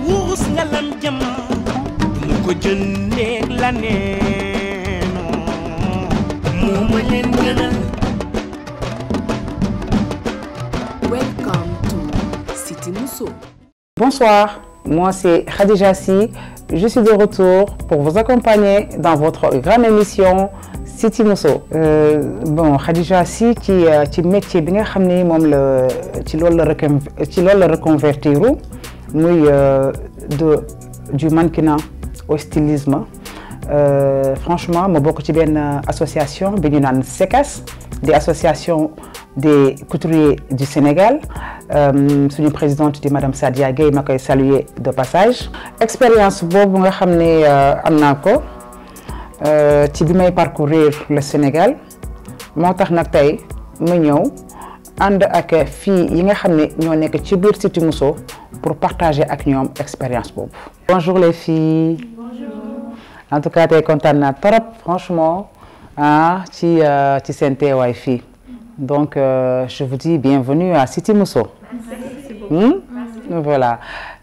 wurus nga lam jama mu ko jëndeeg la neeno moo ma leen gënal. Welcome to Cité Mousso. Bonsoir, moi c'est Khadija Sy. Je suis de retour pour vous accompagner dans votre grande émission Cité Mousso. Bon, Khadija Sy ci métier bi nga xam ne moom la ci loolu la reconvertir muy du mannequinat au stylisme. Franchement ma bokk ci benn association bi ñu naan SECAS, des associations des couturiers du Sénégal. Suñu présidente di madame Sadia Gueye ma koy saluer de passage. Expérience boobu nga xam ne am naa ko ci bi may parcourir le Sénégal moo tax nag tey ma ñëw ànd ak filles yi nga xam ne ñoo nekk ci biir Cité Mousso pour partager ak ñoom expérience boobu. Bonjour les filles. Bonjour. En tout cas tey kontaan naa trop franchement ci seen teewaay fii. Donc je vous dis bienvenue à Cité Mousso. Merci beaucoup. Voilà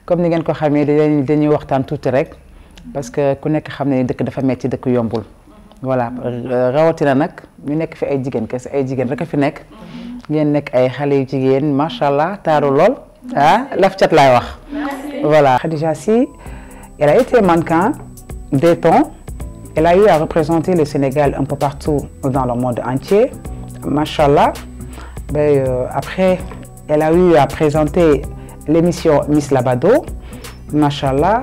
comme ni ngeen ko xamee dañuy waxtaan tuuti rek parce que ku nekk xam ne dëkk dafa metti dëkk yombul. Voilà rawatina nag ñu nekk fi ay jigéen kese ay jigéen rek a fi nekk. ngeen nekk ay xale yu jigéen macha allah taaru lool laf cat laay wax. Voilà Khadija Sy elle a été mannequin des temps. Elle a eu à représenter le Sénégal un peu partout dans le monde entier. Machallah. Après, elle a eu à présenter l'émission Miss Labado. Machallah.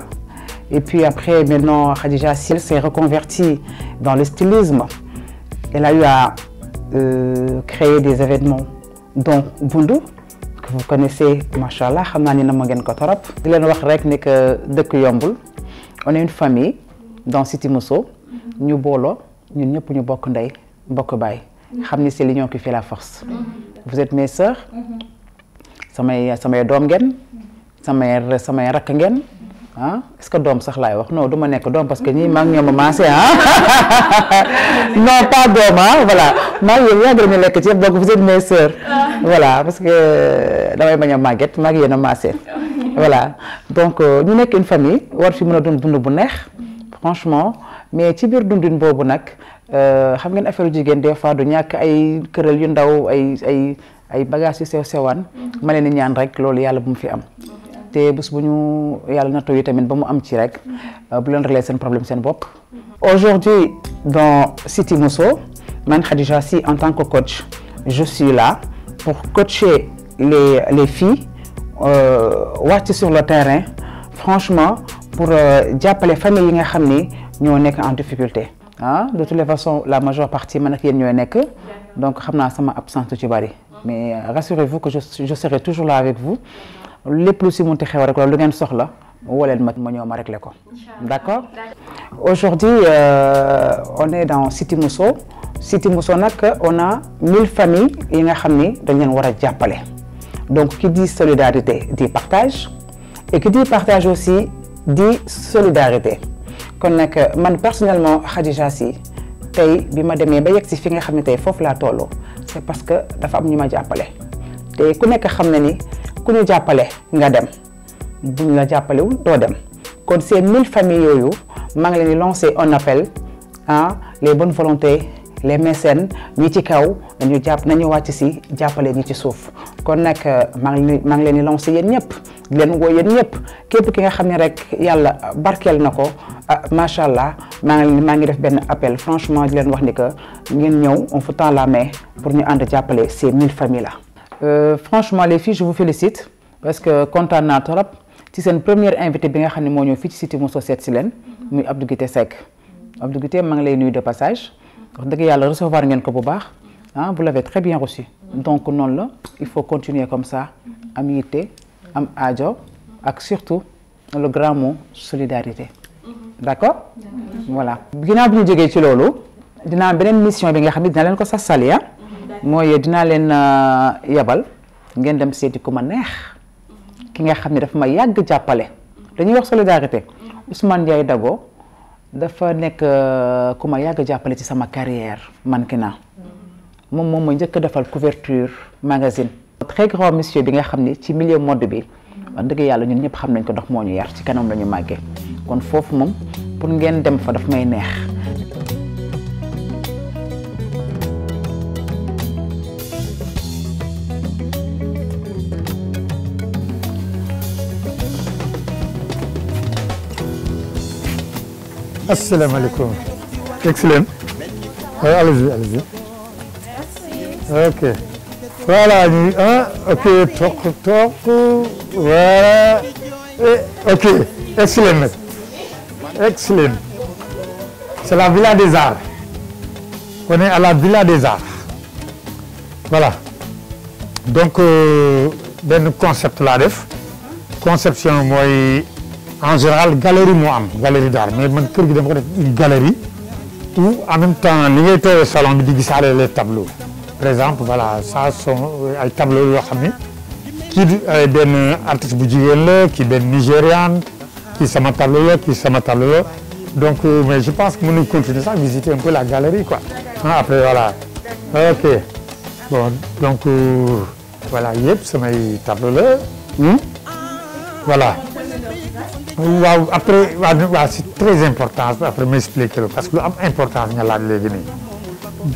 Et puis après, maintenant, Khadija Sy s'est reconvertie dans le stylisme. Elle a eu à créer des événements dont Bundu, que vous connaissez, Machallah. On est une famille dans Cité Mousso. Nous bolo, nous ñëpp ñu bokk ndey bokk baay. Xam ni c'est l'union qui fait la force. Vous êtes mes sœurs. samay doom ngeen. samay rakk ngeen. Est-ce que doom sax laay wax non duma nekk doom parce que ñii maa ngi ñoom a maase non pas doom voilà maa ngi yéen yàgg nañu lekk ci yëpp donc vous êtes mes sœurs. Voilà parce que damay bañ a màgget maa ngi yéen a maase. Voilà donc ñu nekk une famille war fi mën a dund bu neex franchement mais ci biir dundin boobu nag xam ngeen affaire jigéen des fois du ñàkk ay këral yu ndaw ay bagages yu sew sewaan ma leen di ñaan rek loolu yàlla bu mu fi am te bés bu ñu yàlla natoo yi tamit ba mu am ci rek bu leen régler seen problème seen bopp. Aujourd'hui dans Cité Mousso man Khadija Sy en tant que coach je suis là pour coacher les filles wàcc sur le terrain franchement pour jàppale famille yi nga xam ni ñoo nekk en difficulté. De toutes les façons la majeure partie man ak yéen ñooy nekk donc xam naa sama absence ci bari mais rassurez-vous que je serai toujours là avec vous lépp lu si munti xew rek loolu lu ngeen soxla woo leen ma ñëw ma régler ko. D'accord. Aujourd'hui on est dans Cité Mousso. Cité Mousso nag on a 1000 familles yi nga xam ni dañ leen war a jàppale. Donc qui dit solidarité dit partage et qui dit partage aussi dit solidarité. Kon nag man personnellement Khadija Sy tey bi ma demee ba yegg si fi nga xam ne tey foofu laa tolloo c'est parce que dafa am ñu ma jàppale te ku nekk xam na ni ku ñu jàppale nga dem bu ñu la jàppalewul doo dem kon ces 1000 familles yooyu maa ngi leen di lancer un appel les bonnes volontés les mécènes ñi ci kaw nañu wàcc si jàppale ñi ci suuf kon nag maa ngi leen di lancer yéen ñëpp di leen woo yéen ñëpp képp ki nga xam ne rek yàlla barkeel na ko macha allah maa ngi def benn appel franchement di leen wax ni que ngeen ñëw on vous tend la main pour ñu ànd jàppale ces 1000 familles là. Franchement les filles je vous félicite parce que kontaan naa trop ci seen première invité bi nga xam ne moo ñëw fii ci Cité Mousso seet si leen muy Abdou Guité Seck Abdou Guité maa ngi lay nuyu de passage wax dëgg yàlla recevoir ngeen ko bu baax vous l'avez très bien reçu donc noonu la il faut continuer comme ça am yitte am aajo ak surtout le grand mot solidarité. D'accord. Voilà ginnaaw bi ñu jógee ci loolu dinaa beneen mission bi nga xam ne dina leen ko sasali mooy dinaa leen yabal ngeen dem seeti ku ma neex ki nga xam ne dafa ma yàgg jàppale dañuy wax solidarité Ousmane Ndiaye Dago dafa nekk ku ma yàgg jàppale ci sama carrière mannequinat moom mooy njëkk a defal couverture magazine. très grand monsieur bi nga xam ni ci milieu mode bi wax dëgg yàlla ñun ñëpp xam nañ ko ndax moo ñu yar ci kanam la ñu màggee kon foofu moom pour ngeen dem fa daf may neex. Assalamu alaikum. Excellent. Allez-y, allez-y. Ok. Voilà, ok, toc, voilà. Ok, excellent. Excellent. C'est la Villa des Arts. On est à la Villa des Arts. Voilà. Donc, ben concept là def. Conception mooy en général galerie moo am galerie d'art mais man kër gi dama ko def une galerie où en même temps li ngay teewee salon bi di gisaale les tableaux par exemple voilà ça sont ay tableaux yoo xam ne kii benn artiste bu jigéen la kii benn nigériane kii sama tableau la kii sama tableau la donc mais je pense que mën nañu continuer ça visiter un peu la galerie quoi après voilà ok bon donc voilà yëpp samay tableau la voilà waaw après waaw c'est très important après m'expliquer parce que lu am importance nga laaj léegi nii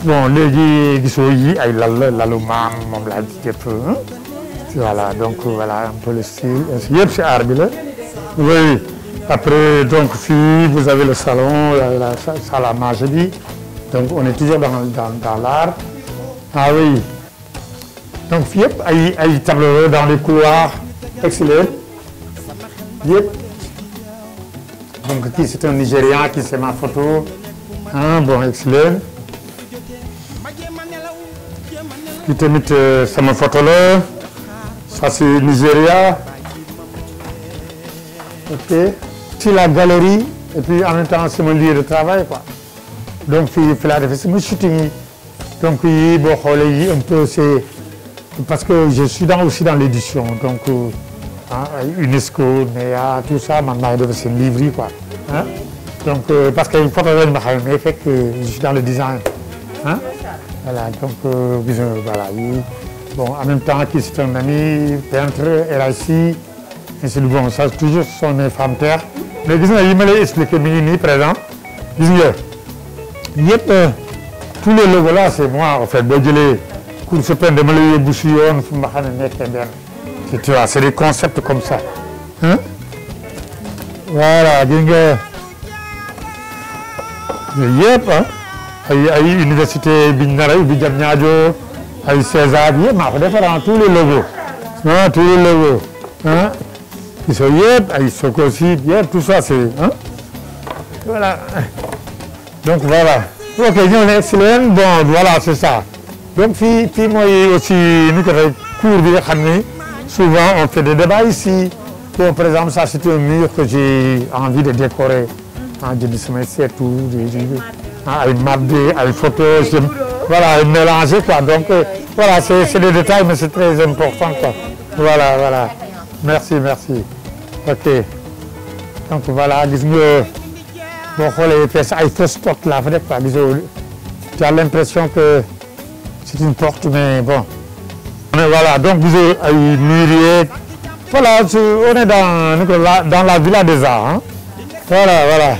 bon léegi gisoo yi ay lal la lalu maam moom laa yëpp voilà donc voilà un peu le style yëpp si art bi la oui après donc fii vous avez le salon la salle à manger bi donc on est toujours dans l'art ah oui donc fii yëpp ay tableau dans les couloirs excellent yëpp donc kii c'est un Nigérian qui c'est ma photo bon excellent kii tamit sama photo la ça c'est Nigeria ok c'est la galerie et puis en même temps c'est mon lieu de travail quoi donc fii laa defee sama shooting yi donc yi boo xoolee yi un peu c'est parce que je suis aussi dans l'édition donc UNESCO NEA tout ça man maa ngi def seen livre yi quoi donc parce que photo lañ ma xam mais fekk je suis dans le design voilà donc voilà bon en même temps qui c'est un ami peintre RIC et c'est bon ça toujours ce sont mes femmes terre mais gis nga yi ma lay expliquer mi ngi nii par exemple gis nga yëpp tous les logos là c'est moi en fait boo jëlee course peine dama lay yóbbu si yoon fu ma xam ne nekkee benn tu vois c'est des concepts comme ça voilà gis nga yëpp ay université biñ nar a ubbi Diamniadio ay César yëpp maa ko defar tous les logos tous les logos ils sont yëpp ay Sococim yëpp tout ça c'est voilà donc voilà ok ñoo ne excellent bon voilà c'est ça donc fii mooy aussi ni ko fay cours bi nga xam ni souvent on fait des débats ici bon par exemple ça c'est un mur que j'ai envie de décorer jënd samay seetu ay mardi ay photos voilà mélanger quoi donc voilà c'est des détails mais c'est très important quoi voilà merci ok donc voilà gis nga boo xoolee fees ay fausse porte laa fa def quoi gisoo tu as l'impression que c'est une porte mais bon mais voilà donc gisoo ay murs voilà on est dans la Villa des Arts voilà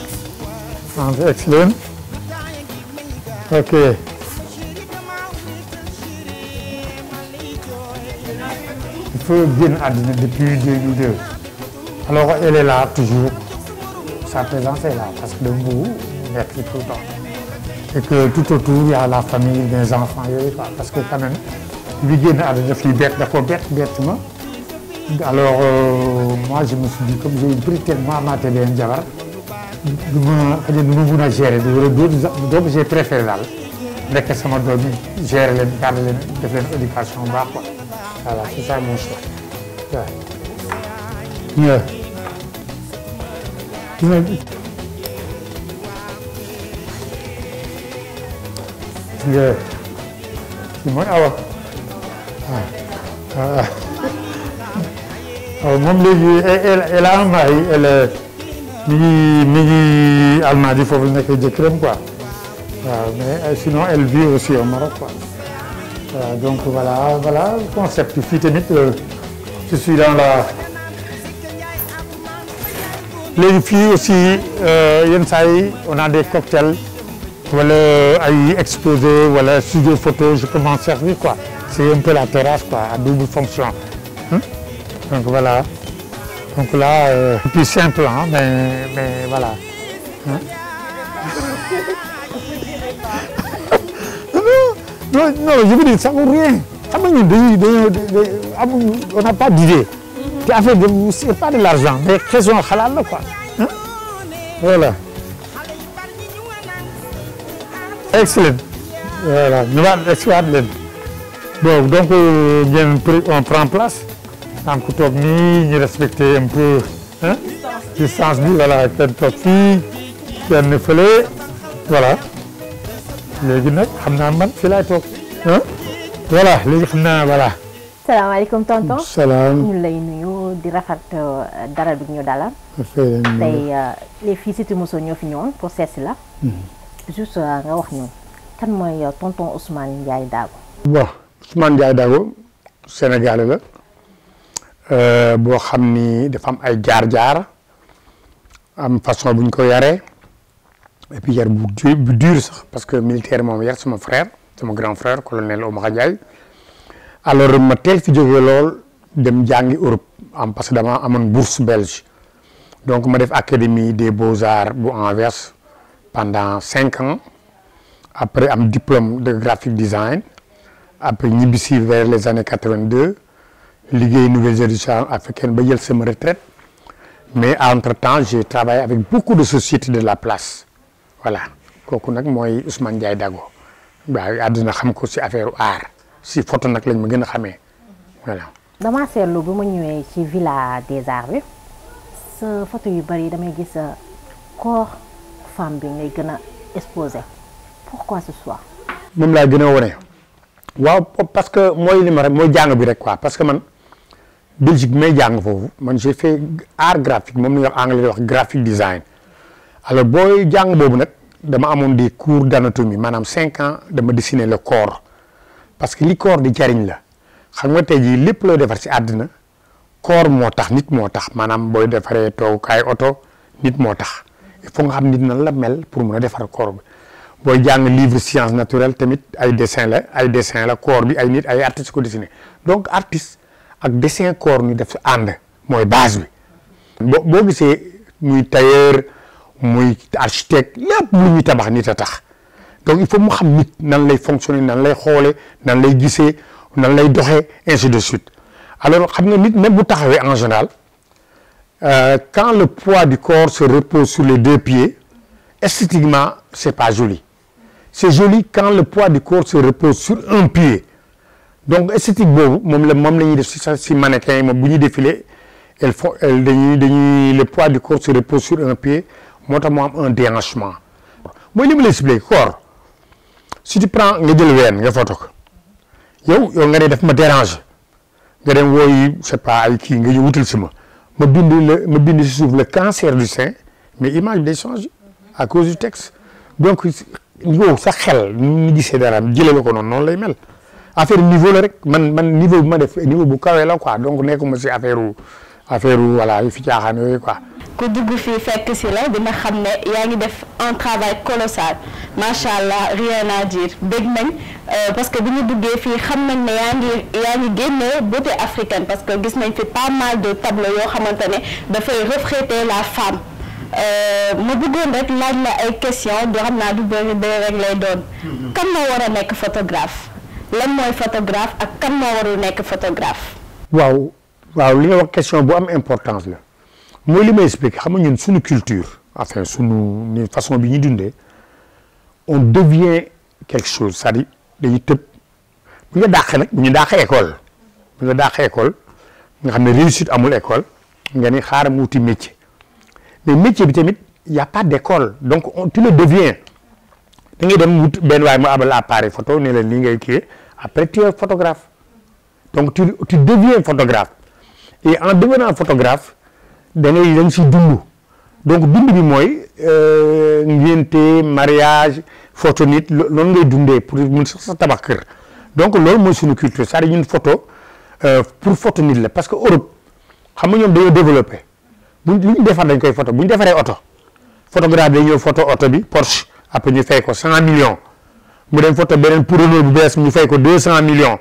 excellent ok il faut génn àddina depuis 2002 alors elle est là toujours sa présence est là parce que dama bëgg nekk tout le temps et que tout autour il y a la famille des enfants yooyu quoi parce que quand même bi génn àddina fii da ko bett ma alors moi je me suis dit comme j'ai pris tellement amaatee benn jabar du ma mun a gérer donc j'ai préféré daal nekk sama doom yi gérer leen garder leen def leen éducation baax quoi voilà c'est ça mon choix waaw. mooy awa moom léegi elle a un mari elle mi ngi Almadies foofu la nekk jëkkëram quoi waaw mais sinon elle vit aussi au Maroc quoi Donc voilà le concept fii tamit je suis dans la léegi fii aussi yenn saa yi on a des cocktails wala ay exposé wala studio photo je peux m'en servir quoi c'est un peu la terrasse quoi à double fonction donc voilà donc là plus simple hein, mais voilà non je veux dire ça vaut rien xam nga ñun dañuy on n'a pas d'idée te affaire de c'est pas de l'argent mais question xalaat la quoi voilà excellent voilà ñu waat exploit leen bon donc on prend place donc toog nii ñu respecter un peu distance bi voilà kenn toog fii kenn fële voilà léegi nag xam naa man fii laay toog voilà léegi xam naa voilà. salaamaaleykum tonton. salaam. ñu lay nuyu di rafet dara bi ñu dalal. tey les filles Cité Mousso ñoo fi ñëwoon pour seet si la. juste nga wax ñu kan mooy tonton Ousmane Ndiaye Dago. bon Ousmane Ndiaye Dago Sénégalais la boo xam ni dafa am ay jaar-jaar am façon bu ñu ko yaree et puis yar bu dur sax parce que militaire moom yar sama frère sama grand frère colonel Oumar Ndiaye alors ma teel fi jógee lool dem jàngi Europe am parce que dama amoon bourse belge donc ma def académie des beaux-arts bu Anvers pendant 5 ans après am diplôme de graphic design après ñibbisi vers les années 82 liggéey nouvelles éditions africaines ba jël sama retraite mais entre-temps j'ai travaillé avec beaucoup de sociétés de la place voilà kooku nag mooy Ousmane Ndiaye Dago waaw àddina xam ko si affaire art si photo nag lañ ma gën a xamee voilà. damaa seetlu bu ma ñëwee ci Villa des Arts bi sa photo yu bari damay gis corps femme bi ngay gën a exposé pourquoi ce choix. moom laa gën a wone waaw parce que mooy li ma rek mooy jàng bi rek quoi parce que man Belgique may jàng foofu man j'ai fait art graphique moom la ñuy wax anglais wax graphic design alors booy jàng boobu nag dama amoon des cours d'anatomie maanaam 5 ans dama dessiner le corps parce que li corps di jariñ la xam nga tey jii lépp looy defar ci àddina corps moo tax nit moo tax maanaam booy defaree toogukaay oto nit moo tax il faut nga xam nit nan la mel pour mun a defar corps bi booy jàng livre science naturelle tamit ay dessin la corps bi ay nit ay artistes ko dessiné donc artiste ak dessin corps ñu def ànd mooy base bi boo gisee muy tailleur muy architecte lépp lu ñuy tabax nit a tax donc il faut mu xam nit nan lay fonctionner nan lay xoole nan lay gisee nan lay doxee ainsi de suite alors xam nga nit même bu taxawee en général quand le poids du corps se repose sur les 2 pieds esthétiquement c'est pas joli c'est joli quand le poids du corps se repose sur un pied donc esthétique boobu moom la ñuy def si mannequin yi moom bu ñuy défilé dañuy le poids du corps se repose sur un pied moo tax moo am un déhanchement mooy li ma la expliqué corps si tu prends nga jël ween nga photo ko yow nga ne daf ma dérange nga dem wooyi je sais pas ay kii nga wutal si ma bind si suuf le cancer du sein mais image day changé à cause du texte donc yow sa xel ñu gisee dara jëlee la ko noonu lay mel affaire niveau la rek man niveau bi ma def niveau bu kawee la quoi donc nekkuma si affaire voilà yu fi caaxaan yooyu quoi. ku dugg fii fekk si la dina xam ne yaa ngi def un travail colossal macha allah rien à dire dégg nañ parce que bu ñu duggee fii xam nañ ne yaa ngi génne beauté africaine parce que gis nañ fi pas mal de tableaux yoo xamante ne dafay refléter la femme ma bëggoon rek laaj la ay question do xam naa du bëri rek lay doon. kan moo war a nekk photographe lan mooy photographe ak kan moo warul nekk photographe. waaw li nga wax question bu am importance la. mooy li may expliqué xam nga ñun suñu culture enfin suñu façon bi ñuy dundee on devient quelque chose c'est-à-dire dañuy tëb bu ñu dàqee nag bu ñu dàqee école nga xam ne réussite amul école nga ni xaaral mu wuti métier mais métier bi tamit y a pas d'école donc tu le deviens da ngay dem wut benn waaye mu abal appareil photo ne la lii ngay kii après tu es photographe donc tu deviens photographe et en devenant photographe da nga siy dund donc dund bi mooy ngénte mariage photo nit loolu ngay dundee pour mun sax sa tabax kër donc loolu mooy suñu culture c'est-à-dire ñun photo pour photo nit la parce que Europe xam nga ñoom dañoo développé lu ñu defar dañ koy photo bu ñu defaree oto photographe day ñëw photo oto bi Porsche après ñu fay ko 100 millions mu dem photo beneen Renault bu bees ñu fay ko 200 millions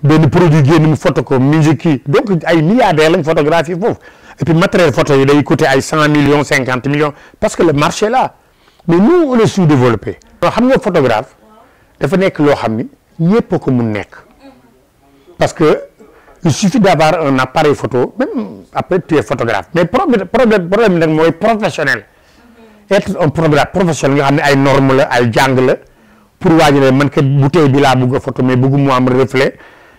benn produit génn mu photo ko musique yi donc ay milliardaires lañ photographie foofu et puis matériel photo yi day coûter ay 100 millions 50 millions parce que le marché est là mais nous on est sous-développé. xam nga photographe dafa nekk loo xam ni ñëpp a ko mun nekk parce que il suffit d'avoir un appareil photo même après tu es photographe mais problème nag mooy professionnel être un photographe professionnel nga xam ne ay normes la ay jàng la pour waajale man kat bouteille bi laa bëgg a photo mais bëggu mu am reflet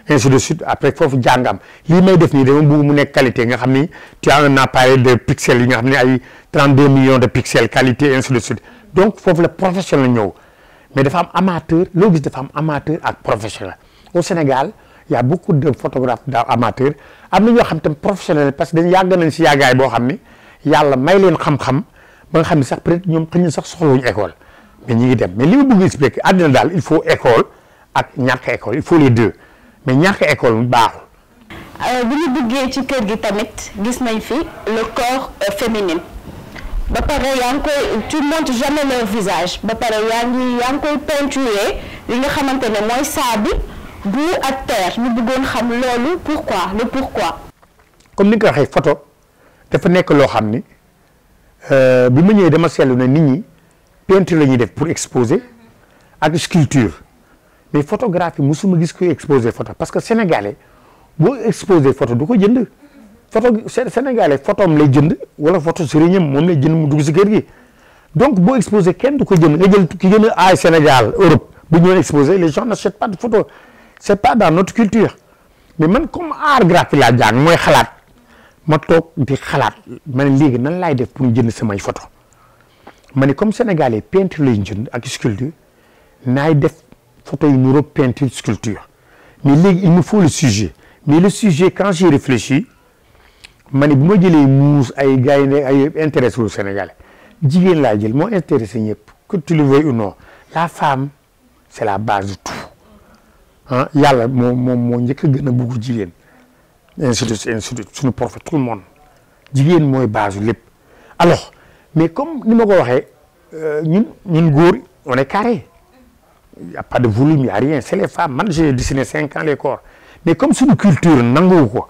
ainsi de suite après foofu jàng am lii may def nii dama bëgg mu nekk qualité nga xam ni tu as un appareil de pixels yi nga xam ne ay 32 millions de pixels qualité ainsi de suite donc foofu la professionnel ñëw mais dafa am amateur loo gis dafa am amateur ak professionnel au Sénégal il y a beaucoup de photographes amateurs am na ñoo xam tam professionnel parce que dañu yàgg nañ si yàggaay boo xam ni yàlla may leen xam-xam ba nga xam ne sax peut-être ñoom xëy na sax soxlawuñu école mais ñi ngi dem mais li ma bëgg expliquer àddina daal il faut école ak ñàkk école il faut les deux mais ñàkk école baaxul. bu ñu duggee ci kër gi tamit gis nañ fi le corps féminin ba pare yaa ngi koy tu montres jamais leur visage ba pare yaa ngi koy peinturer li nga xamante ne mooy sable boue ak terre ñu bëggoon xam loolu pourquoi. comme ni nga ko waxee photo dafa nekk loo xam ni bi ma ñëwee dama seetlu ne nit ñi peinture la ñuy def pour exposer ak sculpture mais photographie musuma gis koy exposer photo parce que sénégalais boo exposer photo du ko jënd photo sénégalais photo am lay jënd wala photo sëriñam moom lay jënd mu dugg si kër gi donc boo exposer kenn du ko jënd nga jël ki gën a aay Sénégal Europe bu ñu exposer les gens n'achètent pas de photo c'est pas dans notre culture mais man comme art graphique laa jàng mooy xalaat ma toog di xalaat ma ne léegi nan laay def pour jënd samay photo ma ne comme sénégalais peinture lay jënd ak sculpture naay def photo yu nuroo peinture sculpture mais léegi il me faut le sujet mais le sujet quand j'y réfléchis ma ne bu ma jëlee muus ay gaynde ay intéressé wu sénégalais jigéen laa jël moo intéressé ñëpp que tu le veuilles ou non la femme c'est la base de tout ah yàlla moo njëkk a gën a bugg jigéen ainsi de suite suñu prophète tout le monde jigéen mooy base lépp alors mais comme ni ma ko waxee ñun góor on est carré il y a pas de volume il y a rien c'est les femmes man j'ai dessiné 5 ans les corps mais comme suñu culture nanguwu ko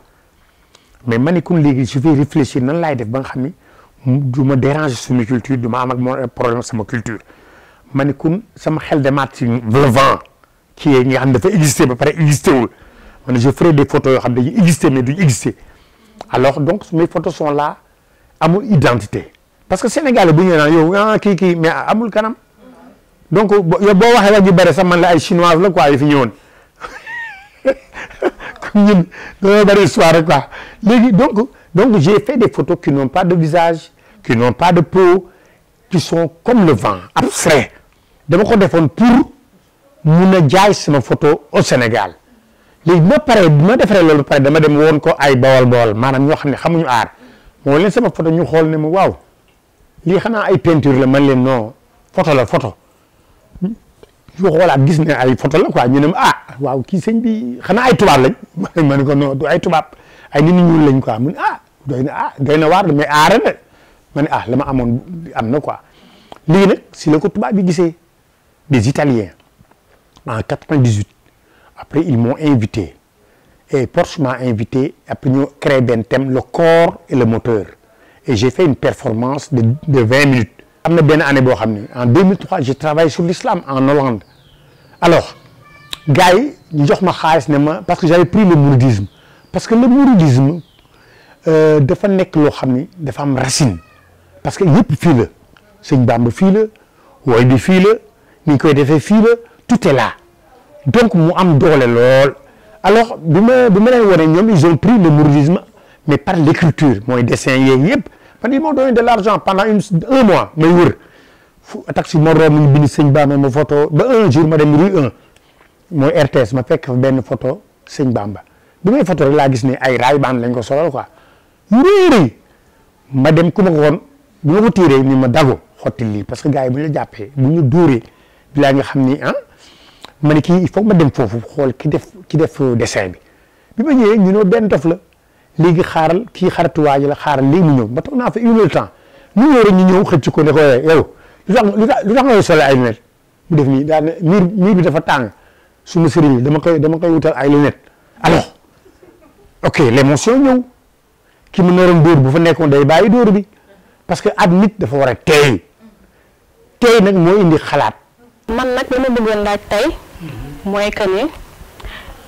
mais man ni kon léegi je vais réfléchir nan laay def ba nga xam ni du ma déranger suñu culture du ma am ak moo problème sama culture man ni kon sama xel demaat ci le vent kii nga xam ne dafa exister ba pare exister wul man je ferai des photos yoo xam ne dañuy exister mais duñu exister alors donc mes photos sont là amul identité parce que Sénégalais bu ñu naan yow ah kii mais amul kanam donc yow boo waxee wax ju bëri sax man la ay chinoise la quoi yi fi ñëwoon comme ñun dañoo bëri histoire rek quoi léegi donc j'ai fait des photos qui n'ont pas de visage qui n'ont pas de peau qui sont comme le vent abstrait dama ko defoon pour mun a jaay sama photo au Sénégal léegi bi ma defaree loolu pare dama dem woon ko ay bawal maanaam ñoo xam ne xamuñu aar moo leen sama photo ñu xool ne ma waaw lii xanaa ay peinture la man leen non photo la photo ñu xoolaat gis ne ay photo la quoi ñu ne ma waaw kii sëñ bi xanaa ay tubaab lañ ma ne ko non du ay tubaab ay nit ñu ñuul lañ quoi mu ne doy na waar mais aare na ma ne la ma amoon am na quoi léegi nag si la ko tubaab bi gisee des Italiens en 98 après ils m'ont invité et Porsche m'a invité après ñu créé benn thème le corps et le moteur et j'ai fait une performance de 20 minutes am na benn année boo xam ne en 2003 j'ai travaillé sur l'islam en Hollande alors gars yi ñu jox ma xaalis ne ma parce que j'avais pris le mouridisme parce que le mouridisme dafa nekk loo xam ni dafa am racine parce que yëpp fii la sëñ Bamba fii la wooy bi fii la ni ñu koy defee fii la tout est là donc mu am doole lool alors bi ma leen wane ñoom ils ont pris le mouridisme mais par l'écriture mooy dessin yeeg yëpp man ils m'ont donné de l'argent pendant un mois may wër fu taxi ma romb ñu bind sëñ Bamba ma photo ba un jour ma dem rue 1 mooy RTS ma fekk fa benn photo sëñ Bamba bi may photo rek laa gis ne ay raay baan lañ ko solal quoi yu rëy ma dem ku ma ko woon bu ma ko tiiree ni ma dago xotti lii parce que gars yi bu ñu la jàppee bu ñu dóoree bilaa nga xam ni ma ne kii il faut ma dem foofu xool ki def dessin bi ma ñëwee ñu ne benn dof la léegi xaaral kii xaritu waa ji la xaaral léegi mu ñëw ba toog naa fa 1 heure de temps mu ñëw rek ñu ñëw xëcc ko ne ko yow lu tax nga solo ay lunettes mu def nii daal ne miir bi dafa tàng suma sëriñ bi dama koy wutal ay lunettes alors ok l'émotion ñëw ki mu naroon dóor bu fa nekkoon day bàyyi dóor bi parce que at nit dafa war a teey nag moo indi xalaat. man nag li ma bëggoon laaj tey mooy que ni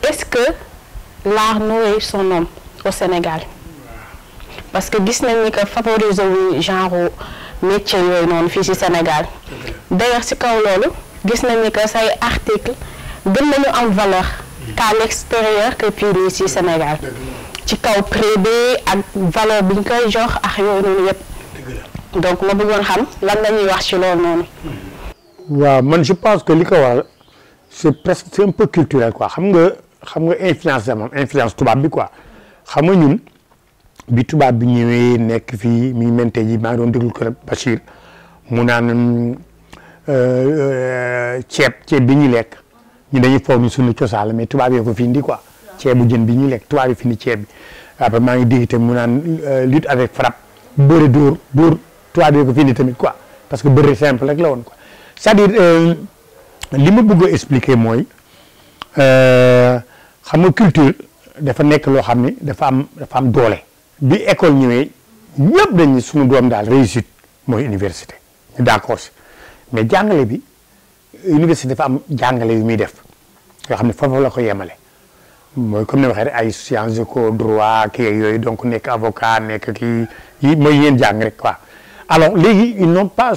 est-ce que l'art nourrit son homme au Sénégal parce que gis nañ ni que favoriser wu genre métier yooyu noonu fii ci Sénégal d'ailleurs ci kaw loolu gis nañ ni que say article gën nañu am valeur qu'à l'extérieur que fii nii ci Sénégal ci kaw prix bi ak valeur bi ñu koy jox ak yooyu noonu yëpp donc ma bëggoon xam lan la ñuy wax ci loolu noonu. waaw man je pense que li ko waral c'est un peu culturel quoi xam nga influence la moom influence tubaab bi quoi xam nga ñun bi tubaab bi ñëwee nekk fii mi mente ji maa ngi doon déglu ko Bachir mu naan ceeb bi ñuy lekk ñu dañuy foog ni suñu cosaan la mais tubaab yi ko fi indi quoi ceebu jën bi ñuy lekk tubaab yi fi indi ceeb bi après maa ngi dégg tamit mu naan lutte avec frappe bëre dóor tubaab yi ko fi indi tamit quoi parce que bëre simple rek la woon quoi c'est-à-dire li ma bëgg a expliquer mooy xam nga culture dafa nekk loo xam ni dafa am doole bi école ñëwee ñëpp dañu suñu doom daal réussite mooy université ñu d'accord si mais jàngale bi université dafa am jàngale yu muy def yoo xam ne foofu la ko yemale mooy comme ni ma waxee rek ay sciences éco droit kii yooyu donc nekk avocat nekk kii yi mooy yéen jàng rek quoi alors léegi ils n'ont pas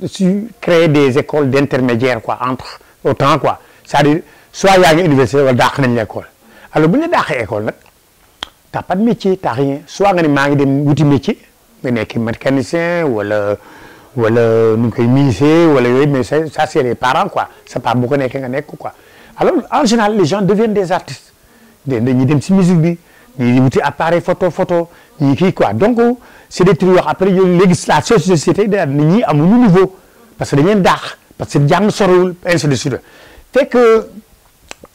su créer des écoles d'intermédiaire quoi entre autant quoi c'est-à-dire soit yaa ngi université wala dàq nañ l'école alors bu ñu la dàqee école nag t'as pas de métier t'as rien soit nga ne maa ngi dem wuti métier nga nekk mécanicien wala nu ngi koy menuisier wala yooyu mais ça c'est les parents quoi sa part bu ko nekkee nga nekk quoi alors en général les gens deviennent des artistes dañuy dem si musique bi ñuy wuti appareil photo ñi kii quoi donc c'est des trucs yoo après léegi la société da nit ñi amuñu niveau parce que dañu leen dàq parce que jàng sorowul ainsi de suite fekk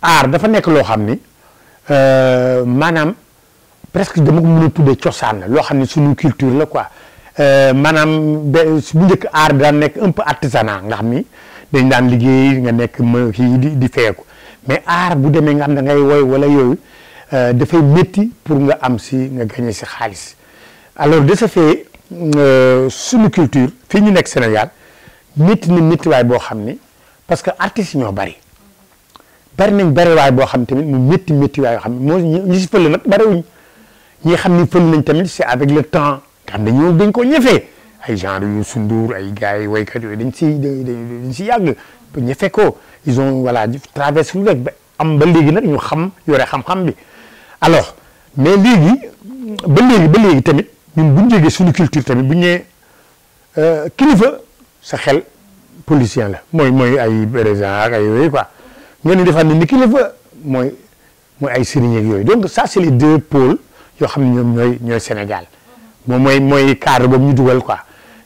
art dafa nekk loo xam ni maanaam presque dama ko mën a tuddee cosaan la loo xam ne suñu culture la quoi maanaam bu njëkk art daan nekk un peu artisanat nga xam ni dañ daan liggéey nga nekk kii di feeku mais art bu demee nga xam da ngay woy wala yooyu dafay métti pour nga am si nga gagner si xaalis alors de ce fait suñu culture fii ñu nekk Sénégal métti na méttiwaay boo xam ni parce que artistes ñoo bari nañ bariwaay boo xam tamit mu méttiwaay yoo xam ne moo ñi si fële nag bariwuñ ñi xam ni fël nañ tamit c'est avec le temps xam dañ ko ñëfee ay genre yu sunduur ay gars yi waykat yooyu dañ si yàgg ba ñëfee ko ils ont voilà traversé lu rek ba am ba léegi nag ñu xam yore xam-xam bi alors mais léegi ba léegi tamit ñun bu ñu jógee suñu culture tamit bu ñu nee kilifa sa xel politicien la mooy ay président ak ay yooyu quoi nga ni defaat ni kilifa mooy ay sëriñ ak yooyu donc ça c'est les deux pôles yoo xam ne ñoom ñooy Sénégal moom mooy cadre boobu ñu dugal quoi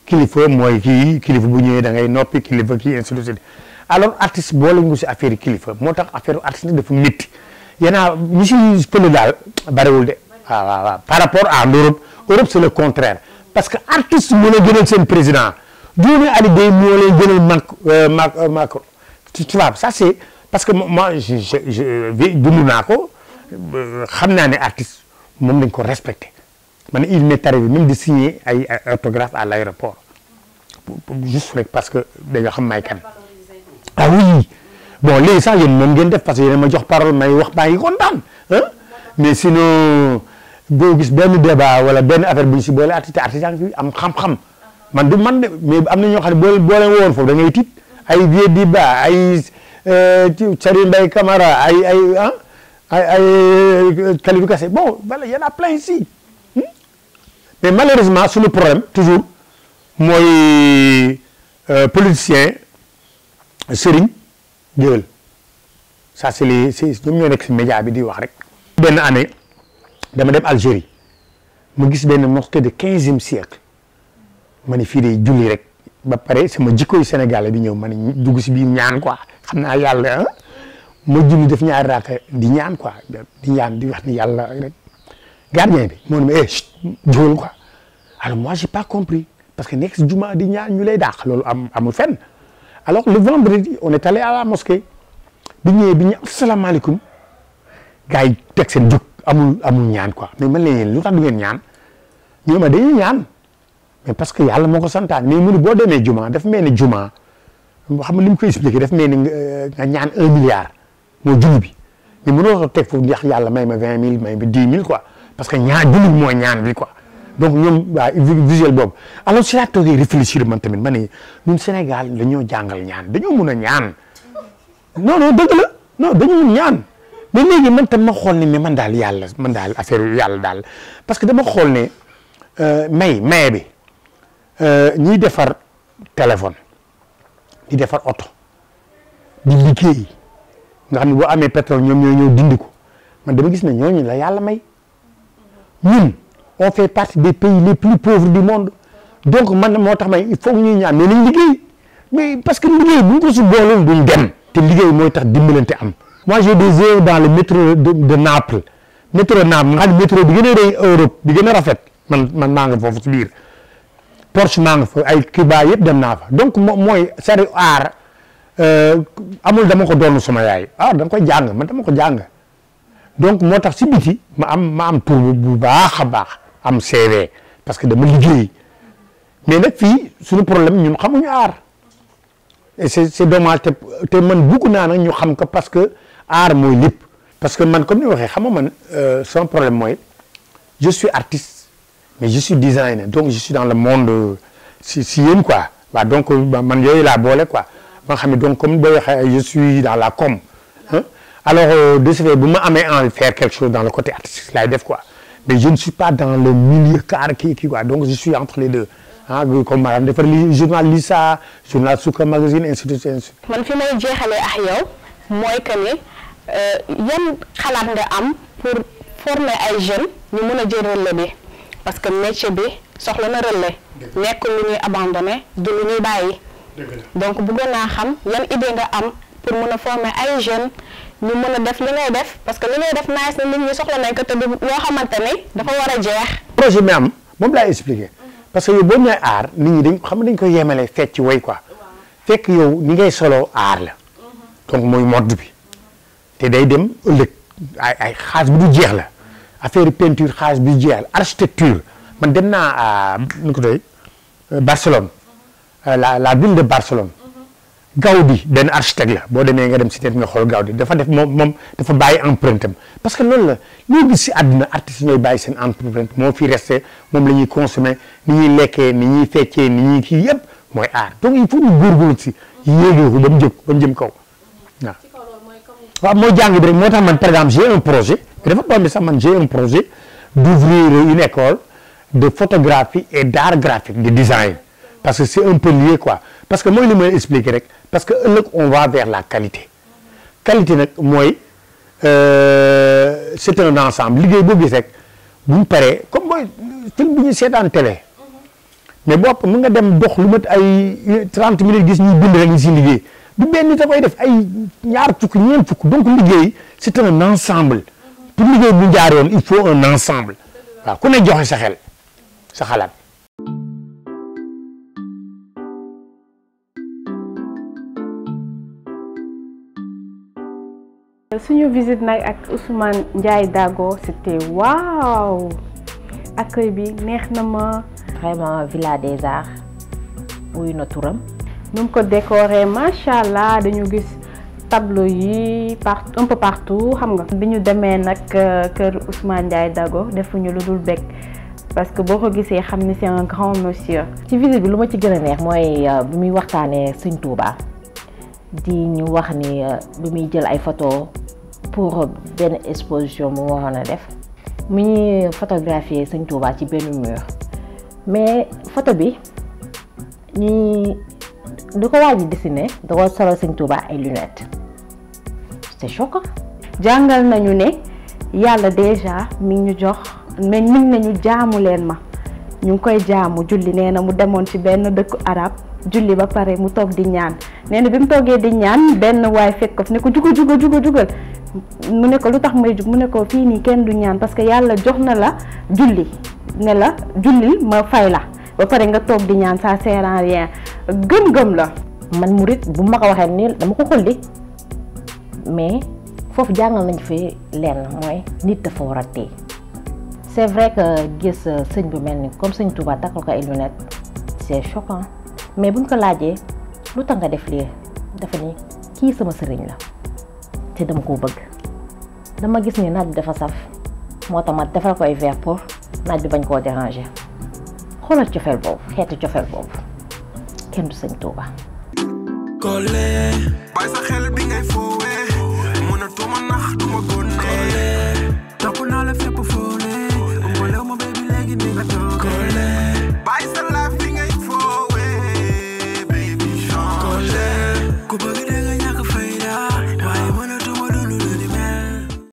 kilifa mooy kilifa bu ñëwee da ngay noppi kilifa kii ainsi de suite alors artiste boole ngu si affaire kilifa moo tax affaire artiste dafa métti yéena ñi si pële daal bariwul de waaw par rapport à l'Europe c'est le contraire parce que artiste moo leen gënal seen président Diomaye Ali Gueye moo leen gënal Macron tu vois ça c'est parce que moi je dund naa ko xam naa ne artiste moom dañ ko respecté man il m'est arrivé même de signer ay autographe à l'aéroport juste rek parce que dañoo xam may kan ah oui bon léegi sax yéen moom ngeen def parce que yéen ma jox parole may wax maa ngi kontaan mais sinon boo gis benn débat wala benn affaire bu ñu si boole artiste yaa ngi fi am xam-xam man du man de mais am na ñoo xam ne boo leen woon foofu da ngay tiit ay Vieux Diba ay Thierry Mbaye Camara ay Kalidou Kassé bon voilà y en a plein ici mais malheureusement suñu problème toujours mooy politicien sëriñ jëwal ça c'est ñoom ñoo nekk si média bi di wax rek benn année dama dem Algérie ma gis benn mosquée de 15e siècle ma ne fii de julli rek ba pare sama jikkoy sénégalais bi ñëw ma ne dugg si biir ñaan quoi xam naa yàlla ma julli def ñaari raaka di ñaan quoi di ñaan di wax ni yàlla rek gardien bi moo ne ma jóol quoi alors moi j'ai pas compris parce que nekk si juma di ñaan ñu lay dàq loolu amul fenn alors le vendredi on est allé à la mosquée bi ñëwee bi ñu asalaamaaleykum gars yi teg seen jóg amul ñaan quoi mais man leen lu tax du ngeen ñaan ñu ma dañuy ñaan mais parce que yàlla moo ko santaan mais mu ni boo demee juma dafa mel ni juma xam nga li mu koy expliqué dafa mel ni nga ñaan 1 milliard moo julli bi mais mënoo ko teg foofu ndax yàlla may ma 20 000 may ma 10 000 quoi parce que ñaan julli bi mooy ñaan bi quoi donc ñoom waa visuel boobu alors si laa toogee réfléchir man tamit ma ne ñun Sénégal dañoo jàngal ñaan dañoo mun a ñaan non dëgg la non dañoo mun ñaan mais léegi man tam ma xool ne mais man daal affaire yàlla daal parce que dama xool ne maye bi ñiy defar téléphone di defar oto di liggéey nga xam ne boo amee pétrole ñoom ñoo ñëw dindi ko man dama gis ne ñooñu la yàlla may ñun on fait partie des pays les plus pauvres du monde donc man moo tax may il faut ñuy ñaan mais nañ liggéey mais parce que liggéey bu ñu ko su boolul duñ dem te liggéey mooy tax dimbalante am. moi j'ai des œuvres dans le métro de Naples métro Naples nga xam ne métro bi gën a rëy Europe bi gën a rafet man maa nga foofu ci biir Porsche maa nga fa ay Cuba yëpp dem naa fa donc mooy c'est art amul dama ko doonu sama yaay da nga koy jàng man dama ko jàng donc moo tax si biti ma am tur bu baax a baax am CV parce que dama liggéey mais nag fii suñu problème ñun xamuñu art et c'est dommage te man bugg naa nag ñu xam ko parce que art mooy lépp parce que man comme ni waxee xam nga man son problème mooy je suis artiste mais je suis designer donc je suis dans le monde si yéen quoi waaw donc man yooyu laa boole quoi ma xam ne donc comme boo waxee je suis dans la com alors de ce fait bu ma amee envie de faire quelque chose dans le côté artistique laay def quoi mais je ne suis pas dans le milieu car kii quoi donc je suis entre les deux comme maanaam defar li journal Lisa journal Suka magazine ainsi de suite. man fi may jeexalee ak yow mooy que ne yan xalaat nga am pour former ay jeunes ñu mën a jël relais bi parce que métier bi soxla na relais nekk lu ñuy abandonné du lu ñuy bàyyi donc bëggoon naa xam yan idée nga am pour mën a former ay jeunes ñu mën a def li ngay def parce que li ngay def nice na nit ñi soxla nañ ko te loo xamante ni dafa war a jeex. projet bi am moom laay expliqué parce que yow boo ñëwee aar nit ñi dañ xam dañ koy yemale fecc ci woy quoi fekk yow ni ngay solo aar la donc mooy mode bi te day dem ëllëg ay xaalis bi du jeex la affaire peinture xaalis bi du jeex la architecture man dem naa nu ko doy Barcelone la ville de Barcelone Gaudi benn architecte la boo demee nga dem si net nga xool Gaudi dafa def moom dafa bàyyi empreinte am parce que loolu la loo gis si àdduna artistes ñooy bàyyi seen empreinte moo fi resté moom la ñuy consommer ni ñuy lekkee ni ñuy feccee ni ñuy kii yëpp mooy art donc il faut ñu góorgóorlu si yéegee ko ba mu jëm kaw waaw mooy jàng bi rek moo tax man par exemple j'ai un projet dafa tombe sax man j'ai un projet d'ouvrir une école de photographie et d'art graphique de design parce que c'est un peu lié quoi parce que mooy li may expliquer rek parce que ëllëg on va vers la qualité nag mooy c'est un ensemble liggéey boo gis rek bu ñu paree comme mooy film bu ñu seetaan télé mais bopp mën nga dem dox lu mat ay 30 minutes gis ñuy bind rek ñu si liggéey du benn nit a koy def ay ñaar fukk ñeent fukk donc liggéey c'est un ensemble pour liggéey bu jaar yoon il faut un ensemble waaw ku ne joxe sa xel sa xalaat. suñu visite nag ak Ousmane Ndiaye Dago c'était waaw accueil bi neex na ma. vraiment Villa des Arts wuyu na turam. nu mu ko décoré macha allah dañu gis tableau yi un peu partout xam nga. bi ñu demee nag kër Ousmane Ndiaye Dago defuñu lu dul bekk parce que boo ko gisee xam ni c'est un grand monsieur. ci visite bi lu ma ci gën a neex mooy bi muy waxtaanee Sëñ Touba di ñu wax ni bi muy jël ay photo pour benn exposition mu waroon a def mu ñuy photographier Sëñ Touba ci benn mur mais photo bi ñi du ko waaj a dessiné da ko solo Sëñ Touba ay lunettes c'est choquant. jàngal nañu ne yàlla déjà mi ngi ñu jox mais mi ngi nañu jaamu leen ma ñu ngi koy jaamu julli nee na mu demoon ci benn dëkku arab julli ba pare mu toog di ñaan nee na bi mu toogee di ñaan benn waay fekk ko fi ne ko jugal mu ne ko lu tax may jug mu ne ko fii nii kenn du ñaan parce que yàlla jox na la julli ne la jullil ma fay la ba pare nga toog di ñaan ça sert à rien gëm-gëm la. man murit bu ma ko waxee nii dama ko xolli mais foofu jàngal nañ fi lenn mooy nit dafa war a téye c'est vrai que gis sëñ bu mel ni comme sëñ Touba takkal ko ay lunettes c'est choquant mais buñ ko laajee lu tax nga def lii dafa ni kii sama sëriñ la te dama koo bëgg dama gis ni naaj bi dafa saf moo tax ma defal ko ay verre pour naaj bi bañ koo déranger xoolal cofeel boobu xeetu cofeel boobu kenn du sëñ Touba. Collé, bàyyi sa xel bi ngay